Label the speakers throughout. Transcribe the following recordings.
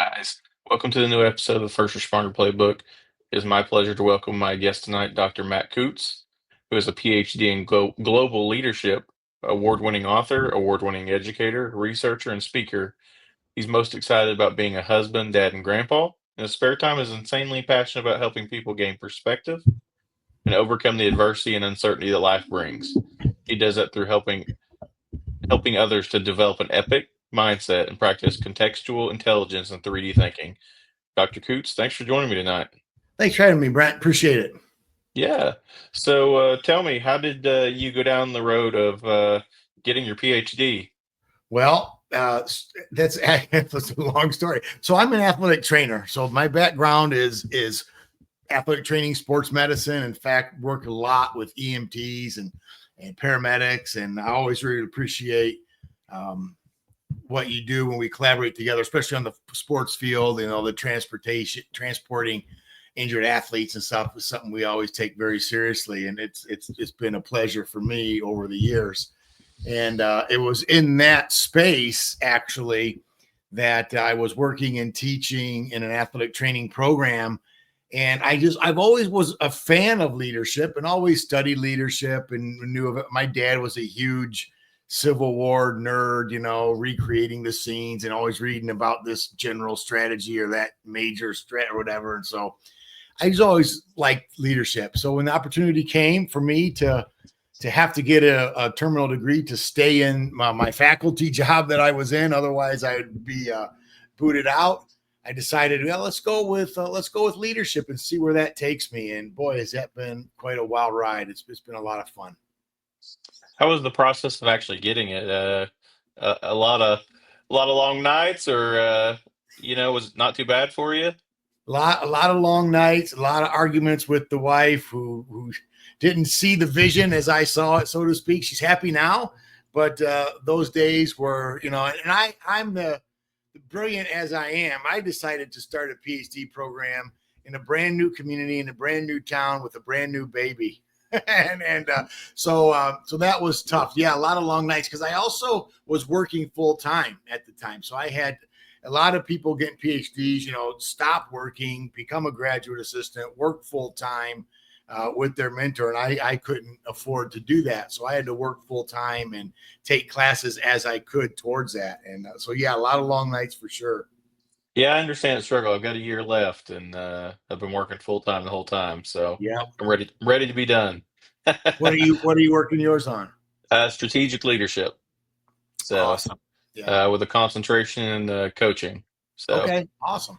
Speaker 1: guys. Welcome to the new episode of the First Responder Playbook. It is my pleasure to welcome my guest tonight, Dr. Matt Kutz, who is a PhD in global leadership, award-winning author, award-winning educator, researcher, and speaker. He's most excited about being a husband, dad, and grandpa. In his spare time, is insanely passionate about helping people gain perspective and overcome the adversity and uncertainty that life brings. He does that through helping others to develop an epic mindset and practice contextual intelligence and 3D thinking. Dr. Kutz, thanks for joining me tonight.
Speaker 2: Thanks for having me, Brent. Appreciate it.
Speaker 1: Yeah. So tell me, how did you go down the road of getting your PhD?
Speaker 2: Well, that's a long story. So I'm an athletic trainer. So my background is athletic training, sports medicine. In fact, work a lot with EMTs and paramedics. And I always really appreciate what you do when we collaborate together, especially on the sports field. The transporting injured athletes and stuff is something we always take very seriously. And it's been a pleasure for me over the years. And it was in that space, actually, that I was working and teaching in an athletic training program. And I've always was a fan of leadership and always studied leadership and knew of it. My dad was a huge Civil War nerd, recreating the scenes and always reading about this general strategy or that major strat or whatever. And so I just always liked leadership. So when the opportunity came for me to have to get a terminal degree to stay in my faculty job that I was in, otherwise I would be booted out, I decided, well, let's go with leadership and see where that takes me. And boy, has that been quite a wild ride. It's been a lot of fun.
Speaker 1: How was the process of actually getting it? A lot of long nights, or was it not too bad for you?
Speaker 2: A lot of long nights, a lot of arguments with the wife who didn't see the vision as I saw it, so to speak. She's happy now, but those days were, and I'm the brilliant as I am. I decided to start a PhD program in a brand new community, in a brand new town with a brand new baby. So that was tough. Yeah, a lot of long nights because I also was working full time at the time. So I had a lot of people getting PhDs, stop working, become a graduate assistant, work full time with their mentor. And I couldn't afford to do that. So I had to work full time and take classes as I could towards that. And so, yeah, a lot of long nights for sure.
Speaker 1: Yeah, I understand the struggle. I've got a year left, and I've been working full time the whole time, so
Speaker 2: Yeah.
Speaker 1: I'm ready to be done.
Speaker 2: What are you working yours on?
Speaker 1: Strategic leadership. So,
Speaker 2: Awesome. Yeah.
Speaker 1: with a concentration in coaching. So,
Speaker 2: Okay. Awesome.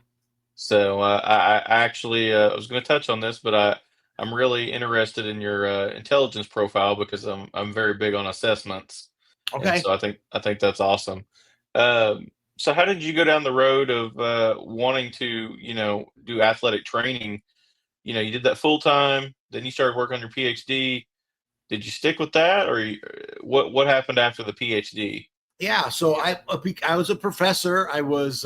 Speaker 1: I actually was going to touch on this, but I'm really interested in your intelligence profile because I'm very big on assessments, and
Speaker 2: Okay.
Speaker 1: so I think that's awesome. So how did you go down the road of wanting to do athletic training? You did that full time, then you started working on your PhD. Did you stick with that, or what happened after the PhD?
Speaker 2: Yeah. So I was a professor. I was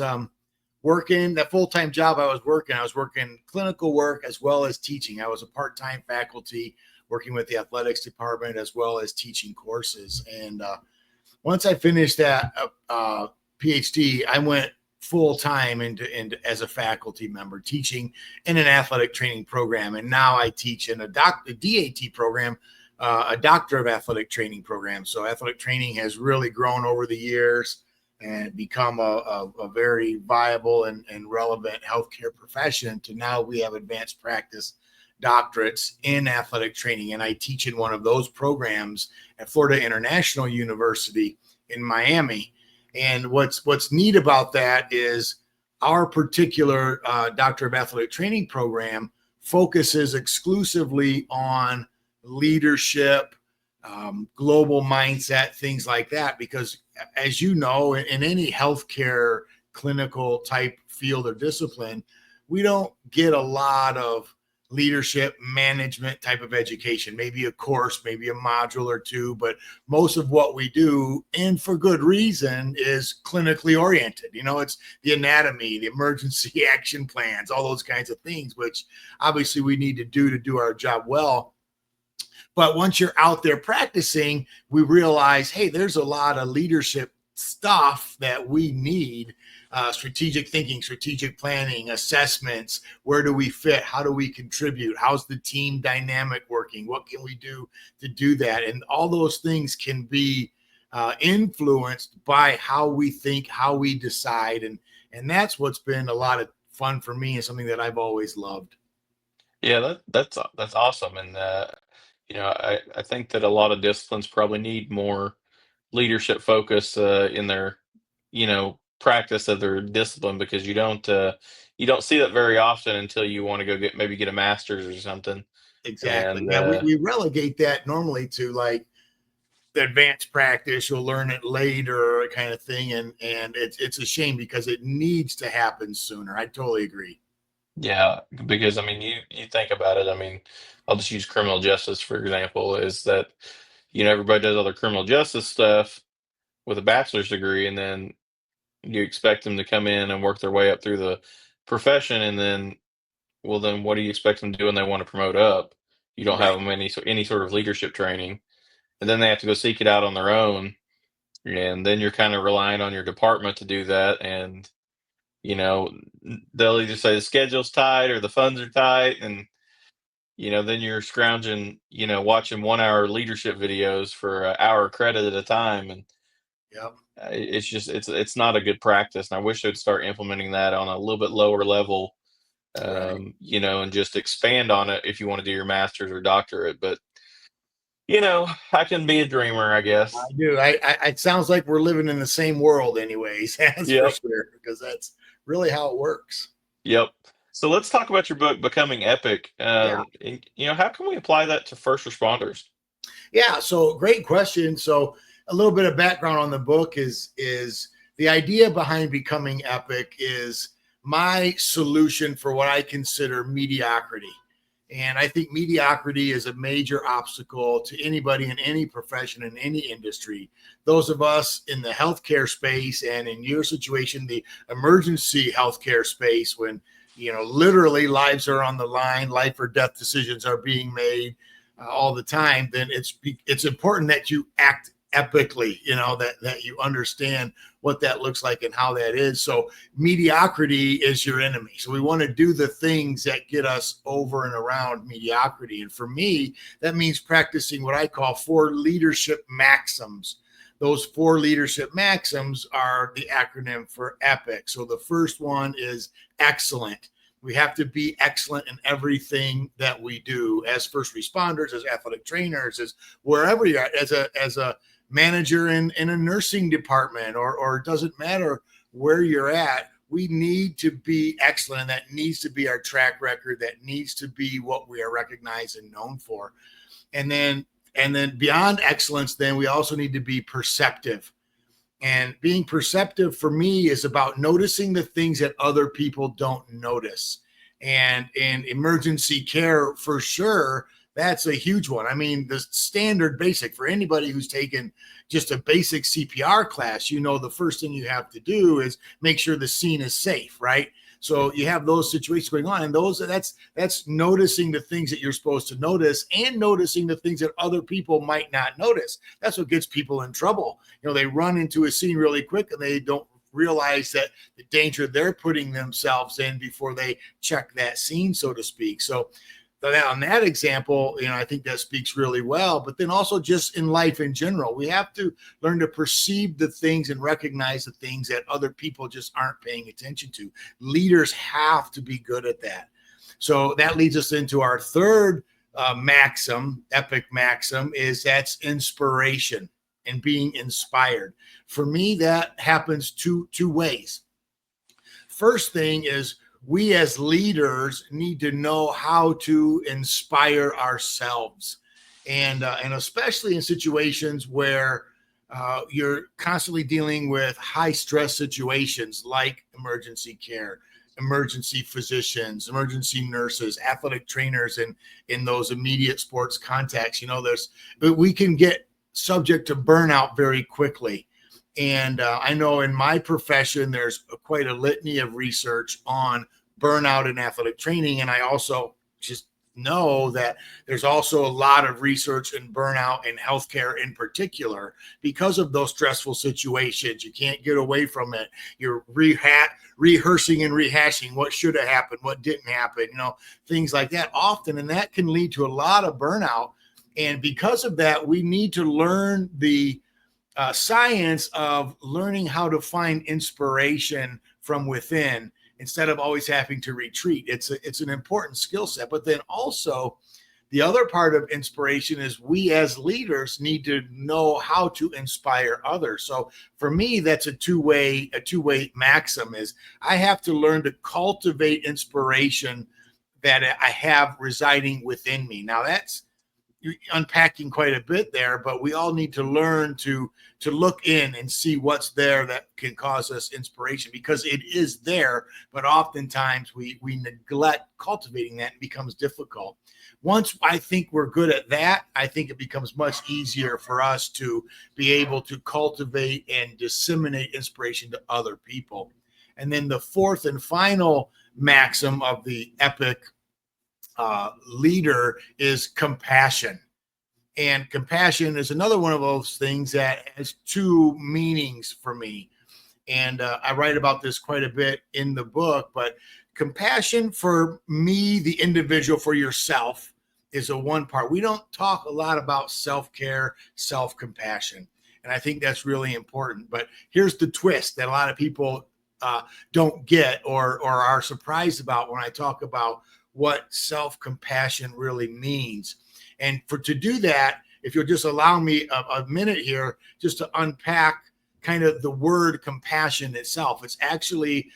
Speaker 2: working that full-time job. I was working clinical work as well as teaching. I was a part-time faculty working with the athletics department as well as teaching courses. And once I finished that PhD, I went full-time into as a faculty member teaching in an athletic training program. And now I teach in a DAT program, a doctor of athletic training program. So athletic training has really grown over the years and become a very viable and relevant healthcare profession to now we have advanced practice doctorates in athletic training. And I teach in one of those programs at Florida International University in Miami. And what's neat about that is our particular Doctor of Athletic Training program focuses exclusively on leadership, global mindset, things like that. Because as you know, in any healthcare clinical type field or discipline, we don't get a lot of leadership management type of education, maybe a course, maybe a module or two, but most of what we do, and for good reason, is clinically oriented. It's the anatomy, the emergency action plans, all those kinds of things, which obviously we need to do our job well. But once you're out there practicing, we realize, hey, there's a lot of leadership stuff that we need, strategic thinking, strategic planning, assessments, where do we fit, how do we contribute, how's the team dynamic working, what can we do to do that, and all those things can be influenced by how we think, how we decide, and that's what's been a lot of fun for me and something that I've always loved.
Speaker 1: Yeah, that's awesome, and I think that a lot of disciplines probably need more leadership focus in their practice of their discipline, because you don't see that very often until you want to go get a master's or something.
Speaker 2: Exactly.
Speaker 1: And
Speaker 2: Yeah, we relegate that normally to like the advanced practice. You'll learn it later, kind of thing, and it's a shame because it needs to happen sooner. I totally agree.
Speaker 1: yeah, because I mean, you think about it. I mean, I'll just use criminal justice for example. Is that everybody does all their criminal justice stuff with a bachelor's degree, and then you expect them to come in and work their way up through the profession, and then, well, then what do you expect them to do when they want to promote up? You don't have
Speaker 2: Right.
Speaker 1: them any sort of leadership training, and then they have to go seek it out on their own, and then you're kind of relying on your department to do that, and they'll either say the schedule's tight or the funds are tight, and then you're scrounging, watching 1 hour leadership videos for an hour credit at a time, and
Speaker 2: Yep.
Speaker 1: it's just it's not a good practice. And I wish they'd start implementing that on a little bit lower level,
Speaker 2: Right.
Speaker 1: and just expand on it if you want to do your master's or doctorate. But I can be a dreamer, I
Speaker 2: I
Speaker 1: guess.
Speaker 2: do. It sounds like we're living in the same world, anyways. That's for
Speaker 1: Yep.
Speaker 2: sure, because that's really how it works.
Speaker 1: Yep. So let's talk about your book, Becoming Epic.
Speaker 2: Yeah.
Speaker 1: How can we apply that to first responders?
Speaker 2: Yeah, so great question. So a little bit of background on the book is the idea behind becoming epic is my solution for what I consider mediocrity. And I think mediocrity is a major obstacle to anybody in any profession, in any industry. Those of us in the healthcare space, and in your situation, the emergency healthcare space, when literally lives are on the line, life or death decisions are being made all the time, then it's important that you act epically, that you understand what that looks like and how that is. So mediocrity is your enemy. So we want to do the things that get us over and around mediocrity. And for me, that means practicing what I call 4 leadership maxims. Those 4 leadership maxims are the acronym for EPIC. So the first one is excellent. We have to be excellent in everything that we do as first responders, as athletic trainers, as wherever you're at, as a manager in a nursing department, or it doesn't matter where you're at. We need to be excellent, and that needs to be our track record. That needs to be what we are recognized and known for. And then beyond excellence, then we also need to be perceptive. And being perceptive for me is about noticing the things that other people don't notice. And in emergency care, for sure, that's a huge one. I mean, the standard basic for anybody who's taken just a basic CPR class, the first thing you have to do is make sure the scene is safe, right? So you have those situations going on, and that's noticing the things that you're supposed to notice and noticing the things that other people might not notice. That's what gets people in trouble. They run into a scene really quick and they don't realize that the danger they're putting themselves in before they check that scene, so to speak. So on that example, I think that speaks really well. But then also just in life in general, we have to learn to perceive the things and recognize the things that other people just aren't paying attention to. Leaders have to be good at that. So that leads us into our third maxim, epic maxim, that's inspiration and being inspired. For me, that happens two ways. First thing is, we as leaders need to know how to inspire ourselves, and especially in situations where you're constantly dealing with high stress situations like emergency care, emergency physicians, emergency nurses, athletic trainers, and in those immediate sports contacts. We can get subject to burnout very quickly. And I know in my profession, there's quite a litany of research on burnout in athletic training. And I also just know that there's also a lot of research in burnout and healthcare in particular because of those stressful situations. You can't get away from it. You're rehearsing and rehashing what should have happened, what didn't happen, things like that often. And that can lead to a lot of burnout. And because of that, we need to learn the science of learning how to find inspiration from within instead of always having to retreat. It's an important skill set. But then also the other part of inspiration is we as leaders need to know how to inspire others. So for me, that's a two-way maxim is I have to learn to cultivate inspiration that I have residing within me. Now that's unpacking quite a bit there, but we all need to learn to look in and see what's there that can cause us inspiration, because it is there, but oftentimes we neglect cultivating that. It becomes difficult. Once I think we're good at that, I think it becomes much easier for us to be able to cultivate and disseminate inspiration to other people. And then the fourth and final maxim of the epic leader is compassion. And compassion is another one of those things that has two meanings for me. And I write about this quite a bit in the book, but compassion for me, the individual, for yourself, is a one part. We don't talk a lot about self-care, self-compassion. And I think that's really important. But here's the twist that a lot of people don't get or are surprised about when I talk about what self-compassion really means. And to do that, if you'll just allow me a minute here, just to unpack kind of the word compassion itself. It's actually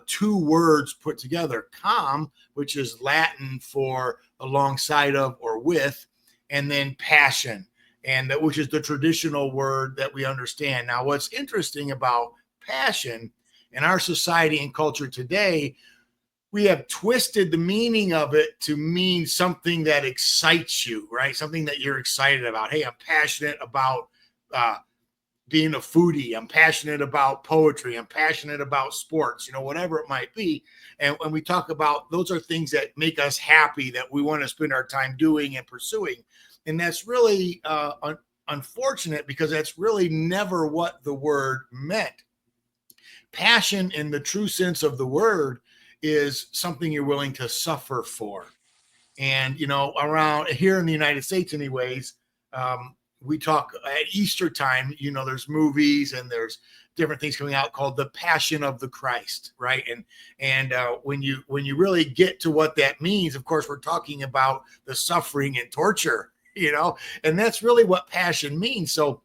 Speaker 2: two words put together: com, which is Latin for alongside of or with, and then passion, and that which is the traditional word that we understand. Now, what's interesting about passion in our society and culture today, we have twisted the meaning of it to mean something that excites you, right? Something that you're excited about. Hey, I'm passionate about being a foodie. I'm passionate about poetry. I'm passionate about sports, whatever it might be. And when we talk about, those are things that make us happy, that we want to spend our time doing and pursuing. And that's really unfortunate, because that's really never what the word meant. Passion, in the true sense of the word, is something you're willing to suffer for. And, around here in the United States anyways, we talk at Easter time, there's movies and there's different things coming out called The Passion of the Christ, right? And when you really get to what that means, of course, we're talking about the suffering and torture, and that's really what passion means. So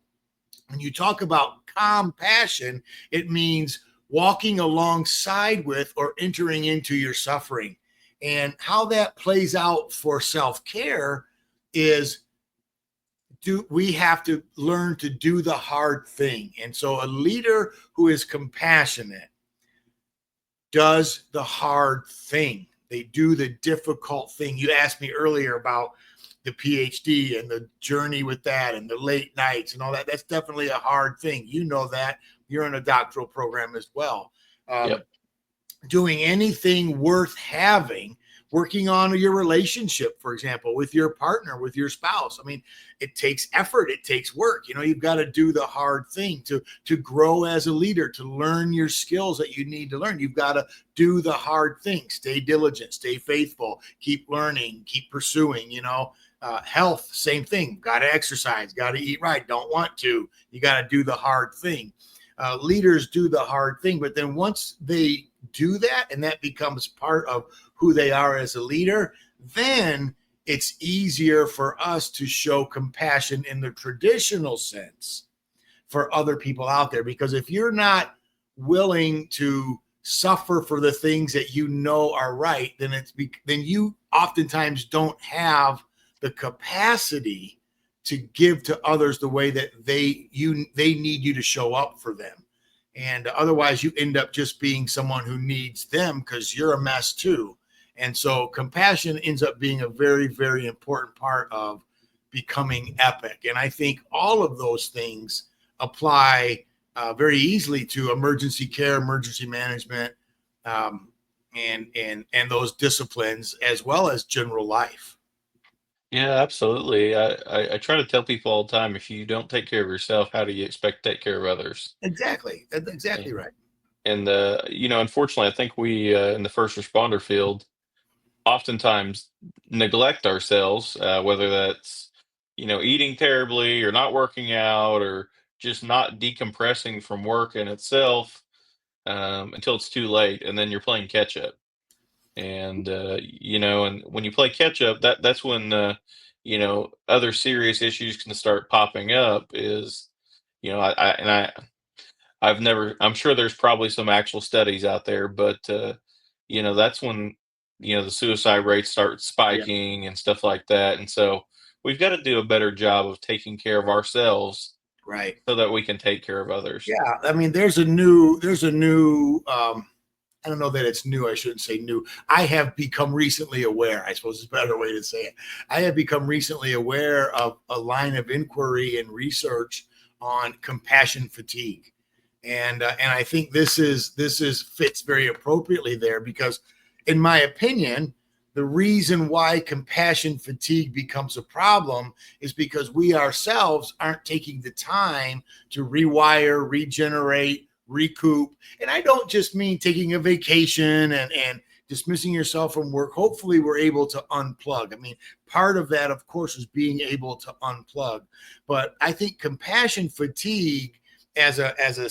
Speaker 2: when you talk about compassion, it means walking alongside with or entering into your suffering. And how that plays out for self-care is we have to learn to do the hard thing. And so a leader who is compassionate does the hard thing. They do the difficult thing. You asked me earlier about the PhD and the journey with that and the late nights and all that. That's definitely a hard thing. You know that. You're in a doctoral program as well.
Speaker 1: Yep.
Speaker 2: Doing anything worth having, working on your relationship, for example, with your partner, with your spouse. I mean, it takes effort. It takes work. You've got to do the hard thing to grow as a leader, to learn your skills that you need to learn. You've got to do the hard thing. Stay diligent, stay faithful, keep learning, keep pursuing, health, same thing. Got to exercise, got to eat right. Don't want to. You got to do the hard thing. Leaders do the hard thing, but then once they do that and that becomes part of who they are as a leader, then it's easier for us to show compassion in the traditional sense for other people out there. Because if you're not willing to suffer for the things that are right, then you oftentimes don't have the capacity to give to others the way that they need you to show up for them. And otherwise you end up just being someone who needs them because you're a mess too. And so compassion ends up being a very, very important part of becoming epic. And I think all of those things apply very easily to emergency care, emergency management, and those disciplines, as well as general life.
Speaker 1: Yeah, absolutely. I try to tell people all the time, if you don't take care of yourself, how do you expect to take care of others?
Speaker 2: Exactly. That's exactly
Speaker 1: And
Speaker 2: right.
Speaker 1: unfortunately, I think we in the first responder field oftentimes neglect ourselves, whether that's eating terribly or not working out or just not decompressing from work in itself, until it's too late, and then you're playing catch up. And when you play catch up, that's when other serious issues can start popping up. Is you know I and I've never I'm sure there's probably some actual studies out there, but that's when the suicide rates start
Speaker 2: Yeah.
Speaker 1: spiking and stuff like that. And so we've got to do a better job of taking care of ourselves
Speaker 2: Right.
Speaker 1: so that we can take care of others.
Speaker 2: Yeah. I mean, there's a new, I don't know that it's new. I shouldn't say new. I have become recently aware, I suppose is a better way to say it. I have become recently aware of a line of inquiry and research on compassion fatigue. And I think this is fits very appropriately there because, in my opinion, the reason why compassion fatigue becomes a problem is because we ourselves aren't taking the time to rewire, regenerate, recoup. And I don't just mean taking a vacation and dismissing yourself from work. Hopefully, we're able to unplug. I mean, part of that, of course, is being able to unplug. But I think compassion fatigue as a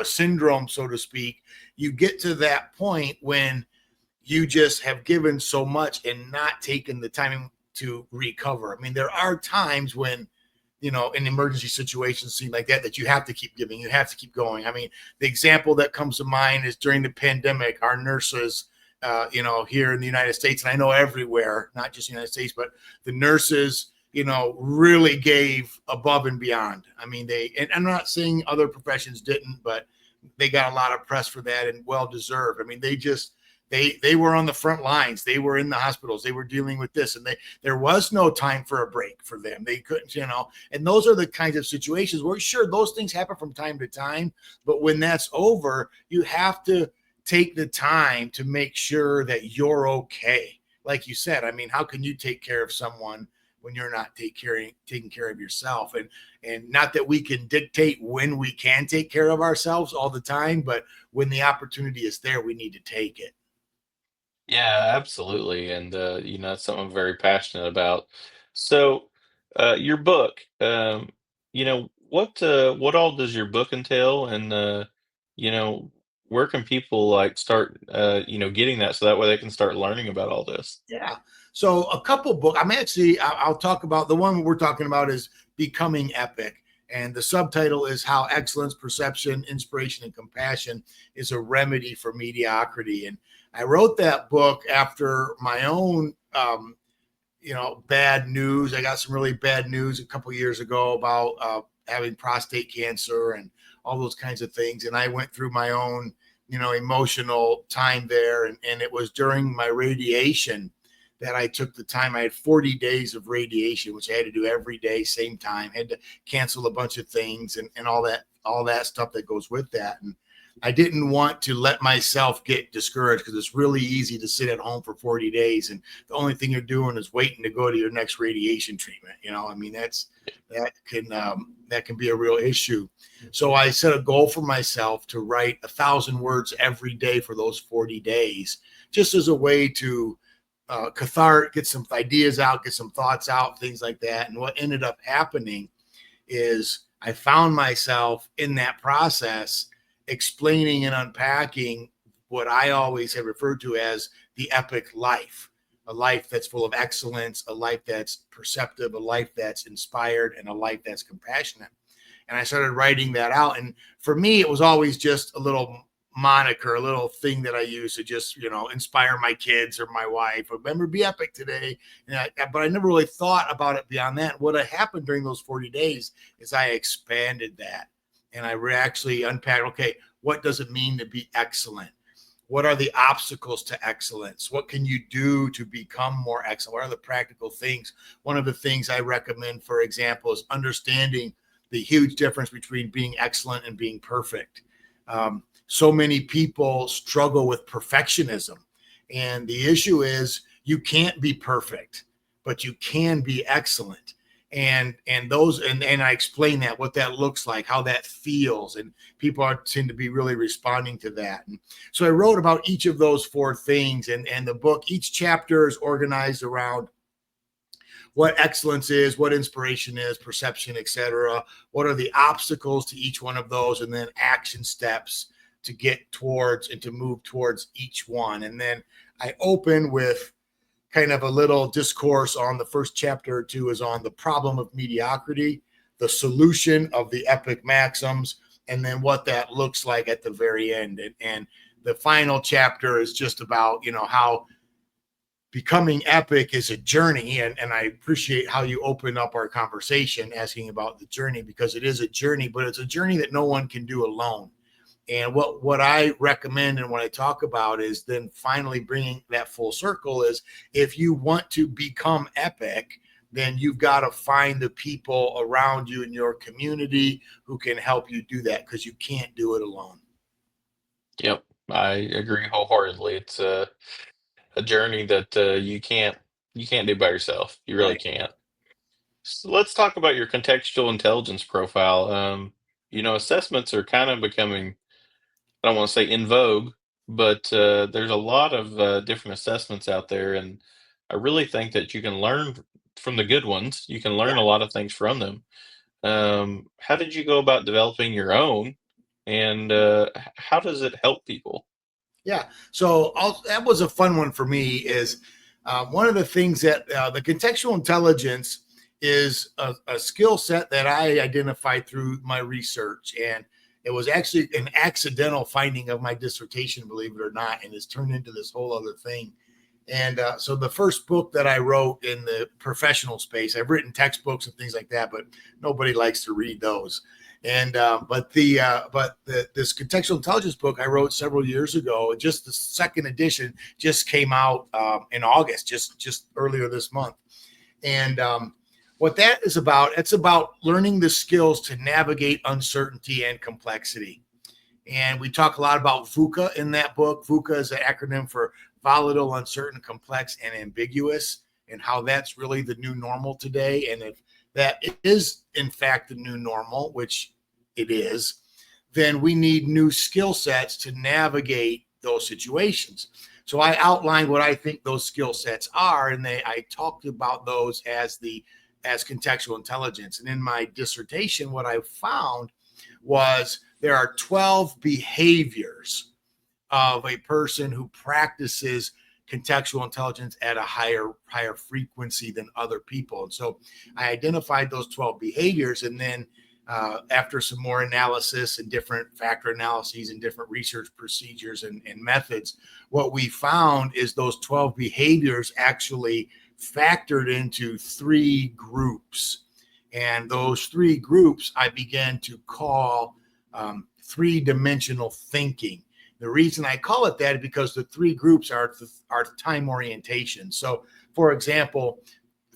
Speaker 2: syndrome, so to speak, you get to that point when you just have given so much and not taken the time to recover. I mean, there are times when, in emergency situations, seem like that you have to keep giving, you have to keep going. I mean, the example that comes to mind is during the pandemic, our nurses, here in the United States, and I know everywhere, not just the United States, but the nurses, really gave above and beyond. I mean, and I'm not saying other professions didn't, but they got a lot of press for that and well deserved. I mean, they were on the front lines. They were in the hospitals. They were dealing with this, and there was no time for a break for them. They couldn't, and those are the kinds of situations where, sure, those things happen from time to time, but when that's over, you have to take the time to make sure that you're okay. Like you said, I mean, how can you take care of someone when you're not taking care of yourself? And not that we can dictate when we can take care of ourselves all the time, but when the opportunity is there, we need to take it.
Speaker 1: Yeah, absolutely. And that's something I'm very passionate about. So, your book, what all does your book entail? And you know, where can people like start getting that so that way they can start learning about all this?
Speaker 2: Yeah. So a couple books. I'll talk about the one we're talking about is Becoming Epic. And the subtitle is How Excellence, Perception, Inspiration, and Compassion is a Remedy for Mediocrity. And I wrote that book after my own, bad news. I got some really bad news a couple years ago about having prostate cancer and all those kinds of things. And I went through my own, emotional time there. And it was during my radiation that I took the time. I had 40 days of radiation, which I had to do every day, same time, had to cancel a bunch of things and all that stuff that goes with that. And I didn't want to let myself get discouraged because it's really easy to sit at home for 40 days and the only thing you're doing is waiting to go to your next radiation treatment. I mean, that can be a real issue. So I set a goal for myself to write 1,000 words every day for those 40 days, just as a way to cathartic, get some ideas out, get some thoughts out, things like that. And what ended up happening is I found myself in that process explaining and unpacking what I always had referred to as the epic life, a life that's full of excellence, a life that's perceptive, a life that's inspired, and a life that's compassionate. And I started writing that out. And for me, it was always just a little moniker, a little thing that I use to just, inspire my kids or my wife. Remember, be epic today. But I never really thought about it beyond that. What had happened during those 40 days is I expanded that and I actually unpacked, okay, what does it mean to be excellent? What are the obstacles to excellence? What can you do to become more excellent? What are the practical things? One of the things I recommend, for example, is understanding the huge difference between being excellent and being perfect. So many people struggle with perfectionism. And the issue is you can't be perfect. but you can be excellent. And I explain that, what that looks like, how that feels, and people tend to be really responding to that. And so I wrote about each of those 4 things, and the book, each chapter is organized around what excellence is, what inspiration is, perception, etc. What are the obstacles to each one of those, and then action steps to get towards and to move towards each one. And then I open with kind of a little discourse on the first chapter or 2 is on the problem of mediocrity, the solution of the epic maxims, and then what that looks like at the very end. And the final chapter is just about, how becoming epic is a journey. And I appreciate how you open up our conversation asking about the journey, because it is a journey, but it's a journey that no one can do alone. And what I recommend and what I talk about is then finally bringing that full circle is, if you want to become epic, then you've got to find the people around you in your community who can help you do that, because you can't do it alone.
Speaker 1: Yep, I agree wholeheartedly. It's a journey that you can't do by yourself. You really
Speaker 2: Right.
Speaker 1: can't. So let's talk about your contextual intelligence profile. Assessments are kind of becoming, I don't want to say in vogue, but there's a lot of different assessments out there, and I really think that you can learn from the good ones. You can learn
Speaker 2: Yeah.
Speaker 1: a lot of things from them. How did you go about developing your own, and how does it help people?
Speaker 2: Yeah. So that was a fun one for me. Is one of the things that the contextual intelligence is a skill set that I identified through my research, and it was actually an accidental finding of my dissertation, believe it or not, and it's turned into this whole other thing. And so the first book that I wrote in the professional space, I've written textbooks and things like that, but nobody likes to read those. And this contextual intelligence book I wrote several years ago, just the second edition just came out in August, just earlier this month. And what that is about, it's about learning the skills to navigate uncertainty and complexity. And we talk a lot about VUCA in that book. VUCA is an acronym for volatile, uncertain, complex, and ambiguous, and how that's really the new normal today. And if that is, in fact, the new normal, which it is, then we need new skill sets to navigate those situations. So I outlined what I think those skill sets are, and I talked about those as contextual intelligence. And in my dissertation, what I found was there are 12 behaviors of a person who practices contextual intelligence at a higher frequency than other people. And so I identified those 12 behaviors, and then after some more analysis and different factor analyses and different research procedures and methods, what we found is those 12 behaviors actually factored into 3 groups. And those 3 groups I began to call 3-dimensional thinking. The reason I call it that is because the 3 groups are time orientation. So, for example,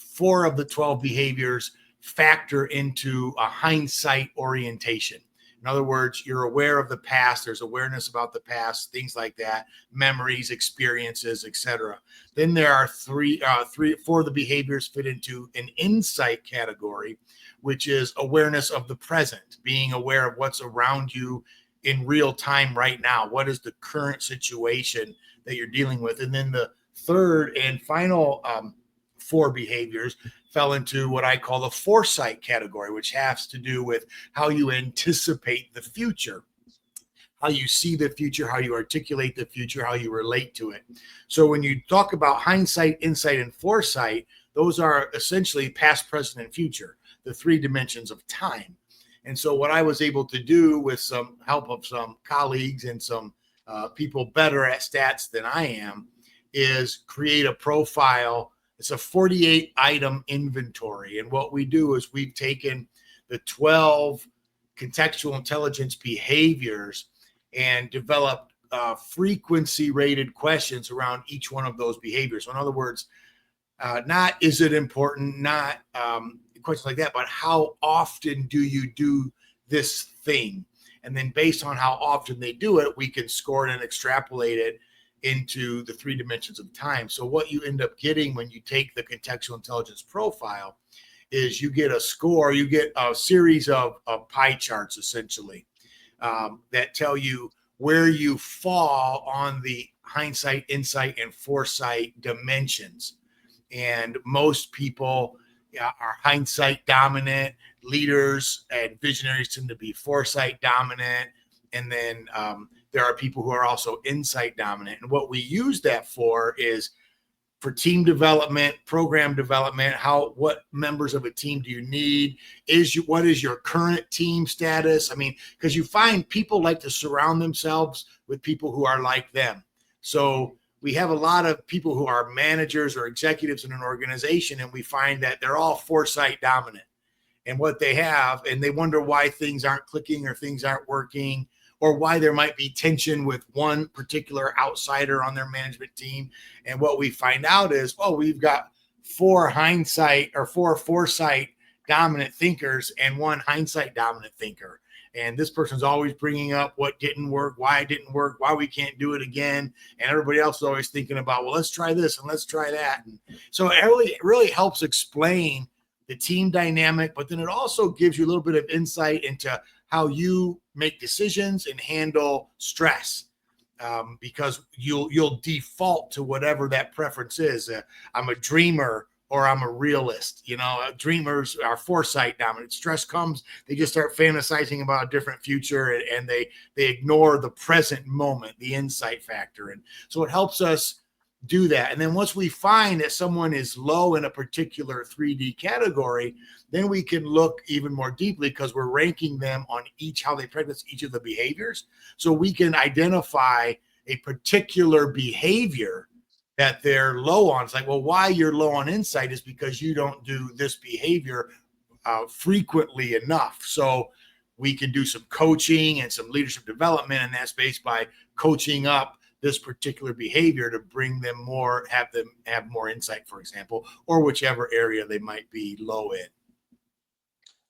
Speaker 2: 4 of the 12 behaviors factor into a hindsight orientation. In other words, you're aware of the past, there's awareness about the past, things like that, memories, experiences, etc. Then there are 4 of the behaviors fit into an insight category, which is awareness of the present, being aware of what's around you in real time right now. What is the current situation that you're dealing with? And then the third and final 4 behaviors fell into what I call the foresight category, which has to do with how you anticipate the future, how you see the future, how you articulate the future, how you relate to it. So when you talk about hindsight, insight, and foresight, those are essentially past, present, and future, the 3 dimensions of time. And so what I was able to do with some help of some colleagues and some people better at stats than I am is create a profile. It's a 48-item inventory. And what we do is we've taken the 12 contextual intelligence behaviors and developed frequency-rated questions around each one of those behaviors. So in other words, not is it important, not questions like that, but how often do you do this thing? And then based on how often they do it, we can score it and extrapolate it into the 3 dimensions of time. So what you end up getting when you take the contextual intelligence profile is you get a score, you get a series of pie charts essentially that tell you where you fall on the hindsight, insight, and foresight dimensions. And most people are hindsight dominant. Leaders and visionaries tend to be foresight dominant. And then there are people who are also insight dominant. And what we use that for is for team development, program development, what members of a team do you need? What is your current team status? I mean, because you find people like to surround themselves with people who are like them. So we have a lot of people who are managers or executives in an organization, and we find that they're all foresight dominant. And what they have, and they wonder why things aren't clicking or things aren't working, or why there might be tension with one particular outsider on their management team. And what we find out is, we've got 4 foresight dominant thinkers and 1 hindsight dominant thinker. And this person's always bringing up what didn't work, why it didn't work, why we can't do it again. And everybody else is always thinking about, well, let's try this and let's try that. And so it really helps explain the team dynamic, but then it also gives you a little bit of insight into how you make decisions and handle stress, because you'll default to whatever that preference is. I'm a dreamer or I'm a realist. Dreamers are foresight dominant. Stress comes, they just start fantasizing about a different future, and they ignore the present moment, the insight factor. And so it helps us do that. And then once we find that someone is low in a particular 3D category, then we can look even more deeply, because we're ranking them on how they practice each of the behaviors. So we can identify a particular behavior that they're low on. It's like, well, why you're low on insight is because you don't do this behavior frequently enough. So we can do some coaching and some leadership development in that space by coaching up this particular behavior to bring them more, have more insight, for example, or whichever area they might be low in.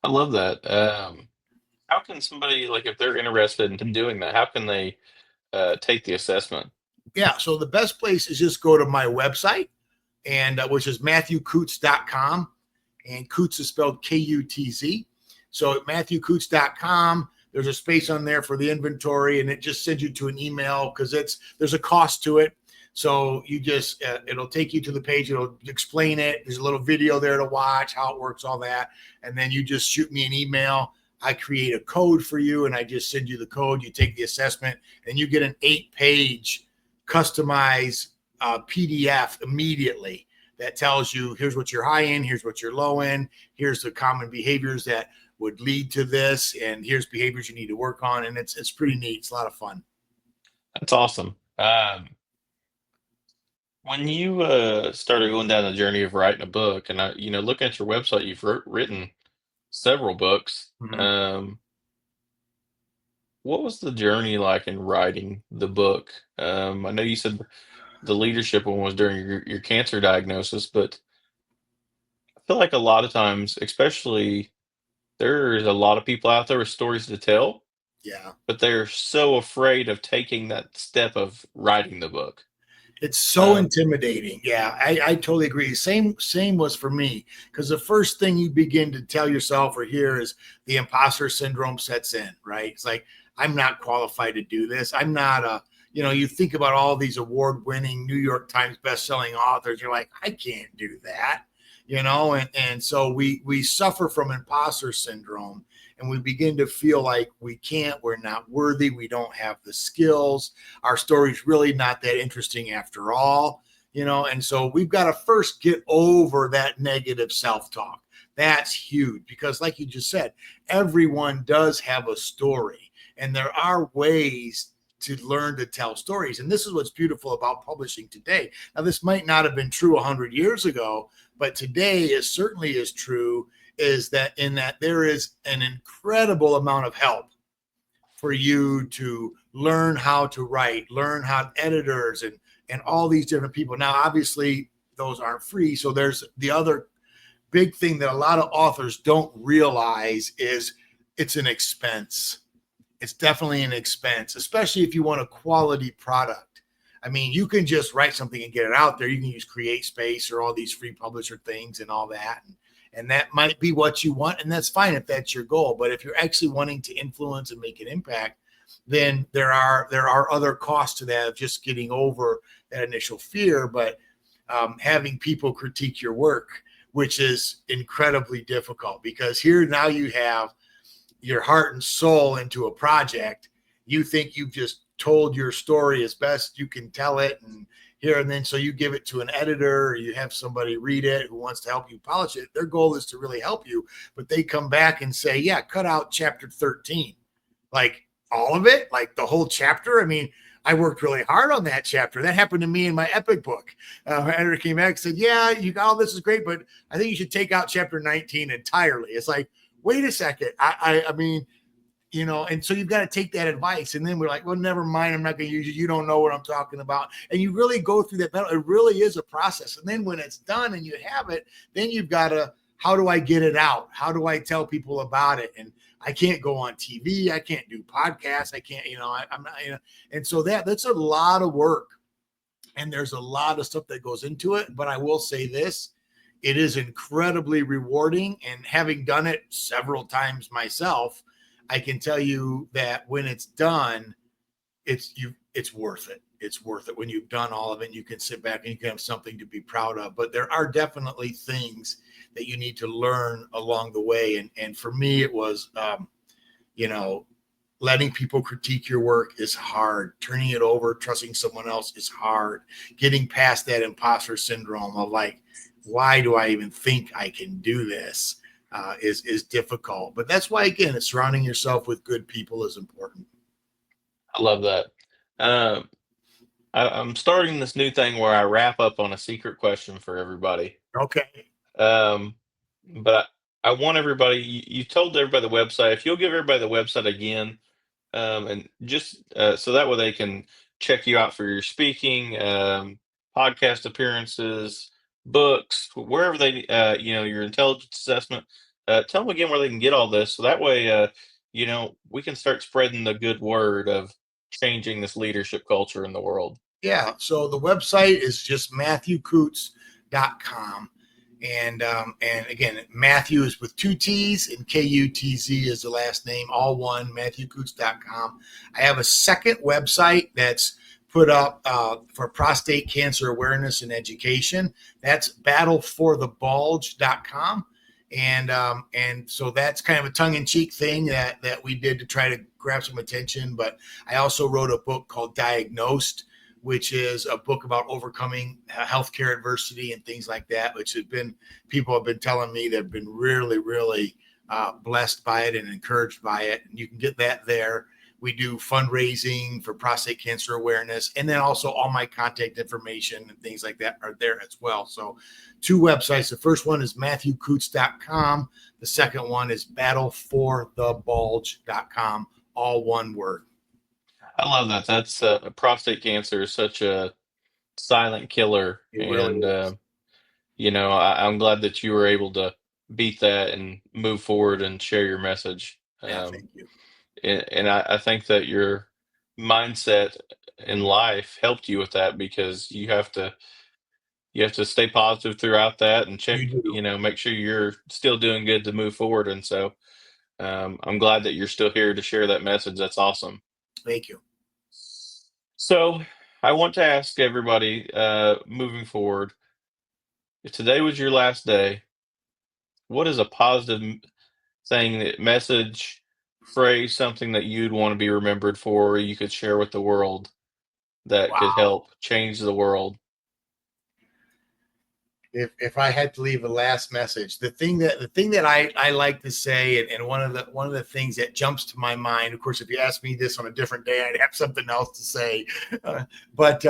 Speaker 1: I love that. How can somebody, like, if they're interested in doing that, how can they take the assessment?
Speaker 2: Yeah. So the best place is just go to my website, and which is MatthewKutz.com, and Kutz is spelled Kutz. So at MatthewKutz.com, there's a space on there for the inventory, and it just sends you to an email, because there's a cost to it. So you just it'll take you to the page. It'll explain it. There's a little video there to watch how it works, all that, and then you just shoot me an email. I create a code for you, and I just send you the code. You take the assessment, and you get an 8-page customized PDF immediately that tells you, here's what you're high in, here's what you're low in, here's the common behaviors that would lead to this, and here's behaviors you need to work on. And it's pretty neat. It's a lot of fun.
Speaker 1: That's awesome. When you started going down the journey of writing a book, and looking at your website, you've written several books.
Speaker 2: Mm-hmm.
Speaker 1: What was the journey like in writing the book? I know you said the leadership one was during your cancer diagnosis, but I feel like a lot of times, especially, there's a lot of people out there with stories to tell,
Speaker 2: Yeah.
Speaker 1: but they're so afraid of taking that step of writing the book.
Speaker 2: It's so
Speaker 1: Um,
Speaker 2: intimidating. Yeah, I totally agree. Same was for me, because the first thing you begin to tell yourself or hear is the imposter syndrome sets in, right? It's like, I'm not qualified to do this. I'm not you think about all these award-winning New York Times best-selling authors. You're like, I can't do that, and so we suffer from imposter syndrome, and we begin to feel like we're not worthy, we don't have the skills, our story's really not that interesting after all, and so we've got to first get over that negative self-talk. That's huge, because like you just said, everyone does have a story, and there are ways to learn to tell stories. And this is what's beautiful about publishing today. Now, this might not have been true 100 years ago, but today it certainly is true, is that there is an incredible amount of help for you to learn how to write, learn how editors and all these different people. Now, obviously, those aren't free. So there's the other big thing that a lot of authors don't realize is it's an expense. It's definitely an expense, especially if you want a quality product. I mean, you can just write something and get it out there. You can use Create Space or all these free publisher things and all that. And that might be what you want. And that's fine if that's your goal. But if you're actually wanting to influence and make an impact, then there are other costs to that of just getting over that initial fear. But having people critique your work, which is incredibly difficult, because here now you have your heart and soul into a project. You think you've just told your story as best you can tell it, and then so you give it to an editor, or you have somebody read it who wants to help you polish it. Their goal is to really help you, but they come back and say, yeah, cut out chapter 13, like all of it, like the whole chapter. I mean, I worked really hard on that chapter. That happened to me in my epic book. My editor came back and said, yeah, you got all this is great, but I think you should take out chapter 19 entirely. It's like, wait a second. I mean, and so you've got to take that advice. And then we're like, well, never mind. I'm not going to use it. You don't know what I'm talking about. And you really go through that battle. It really is a process. And then when it's done and you have it, then you've got to, how do I get it out? How do I tell people about it? And I can't go on TV. I can't do podcasts. I can't, I'm not, and so that's a lot of work. And there's a lot of stuff that goes into it. But I will say this, it is incredibly rewarding. And having done it several times myself, I can tell you that when it's done, it's worth it. It's worth it. When you've done all of it, you can sit back and you can have something to be proud of. But there are definitely things that you need to learn along the way. And for me, it was, letting people critique your work is hard. Turning it over, trusting someone else is hard. Getting past that imposter syndrome of like, why do I even think I can do this is difficult. But that's why, again, surrounding yourself with good people is important.
Speaker 1: I love that. I'm starting this new thing where I wrap up on a secret question for everybody.
Speaker 2: Okay.
Speaker 1: Um, but I want everybody, you told everybody the website. If you'll give everybody the website again, and just so that way they can check you out for your speaking, podcast appearances, books, wherever they, your intelligence assessment. Tell them again where they can get all this, so that way, we can start spreading the good word of changing this leadership culture in the world.
Speaker 2: Yeah. So the website is just MatthewKutz.com. And again, Matthew is with 2 T's and Kutz is the last name, all one, MatthewKutz.com. I have a second website that's put up for prostate cancer awareness and education. That's battleforthebulge.com. And so that's kind of a tongue-in-cheek thing that we did to try to grab some attention. But I also wrote a book called Diagnosed, which is a book about overcoming healthcare adversity and things like that, which people have been telling me they've been really, really blessed by it and encouraged by it. And you can get that there. We do fundraising for prostate cancer awareness. And then also all my contact information and things like that are there as well. So 2 websites. The first one is MatthewKutz.com. The second one is battleforthebulge.com. All one word.
Speaker 1: I love that. That's prostate cancer is such a silent killer,
Speaker 2: It really
Speaker 1: and
Speaker 2: is.
Speaker 1: I'm glad that you were able to beat that and move forward and share your message.
Speaker 2: Yeah, thank you.
Speaker 1: And I think that your mindset in life helped you with that, because you have to stay positive throughout that and check,
Speaker 2: You do.
Speaker 1: make sure you're still doing good to move forward. And so I'm glad that you're still here to share that message. That's awesome.
Speaker 2: Thank you.
Speaker 1: So I want to ask everybody, moving forward, if today was your last day, what is a positive thing, that message, phrase, something that you'd want to be remembered for, or you could share with the world that could
Speaker 2: Wow.
Speaker 1: help change the world?
Speaker 2: If I had to leave a last message, the thing that I like to say, and one of the things that jumps to my mind, of course, if you asked me this on a different day, I'd have something else to say. But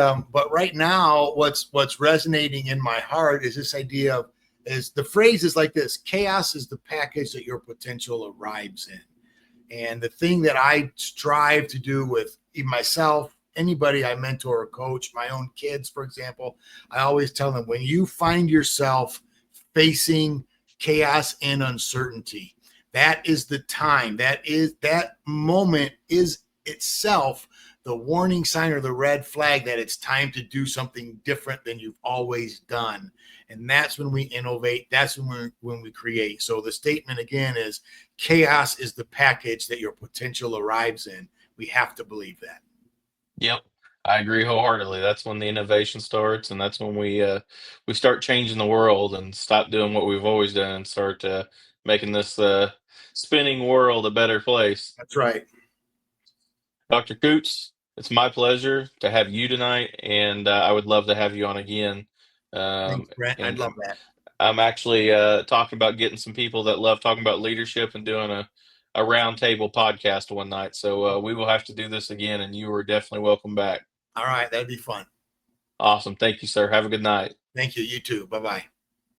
Speaker 2: right now, what's resonating in my heart is this idea of, is the phrase is like this: chaos is the package that your potential arrives in. And the thing that I strive to do with myself, anybody I mentor or coach, my own kids, for example, I always tell them, when you find yourself facing chaos and uncertainty, that is the time, that moment is itself the warning sign or the red flag that it's time to do something different than you've always done. And that's when we innovate. That's when we create. So the statement again is chaos is the package that your potential arrives in. We have to believe that.
Speaker 1: Yep. I agree wholeheartedly. That's when the innovation starts, and that's when we start changing the world and stop doing what we've always done and start making this spinning world a better place.
Speaker 2: That's right.
Speaker 1: Dr. Coots, it's my pleasure to have you tonight, and I would love to have you on again.
Speaker 2: Thanks,
Speaker 1: Um,
Speaker 2: Brent. I'd
Speaker 1: and
Speaker 2: love that.
Speaker 1: I'm actually talking about getting some people that love talking about leadership and doing a roundtable podcast one night. So we will have to do this again, and you are definitely welcome back.
Speaker 2: All right. That'd be fun.
Speaker 1: Awesome. Thank you, sir. Have a good night.
Speaker 2: Thank you. You too. Bye bye.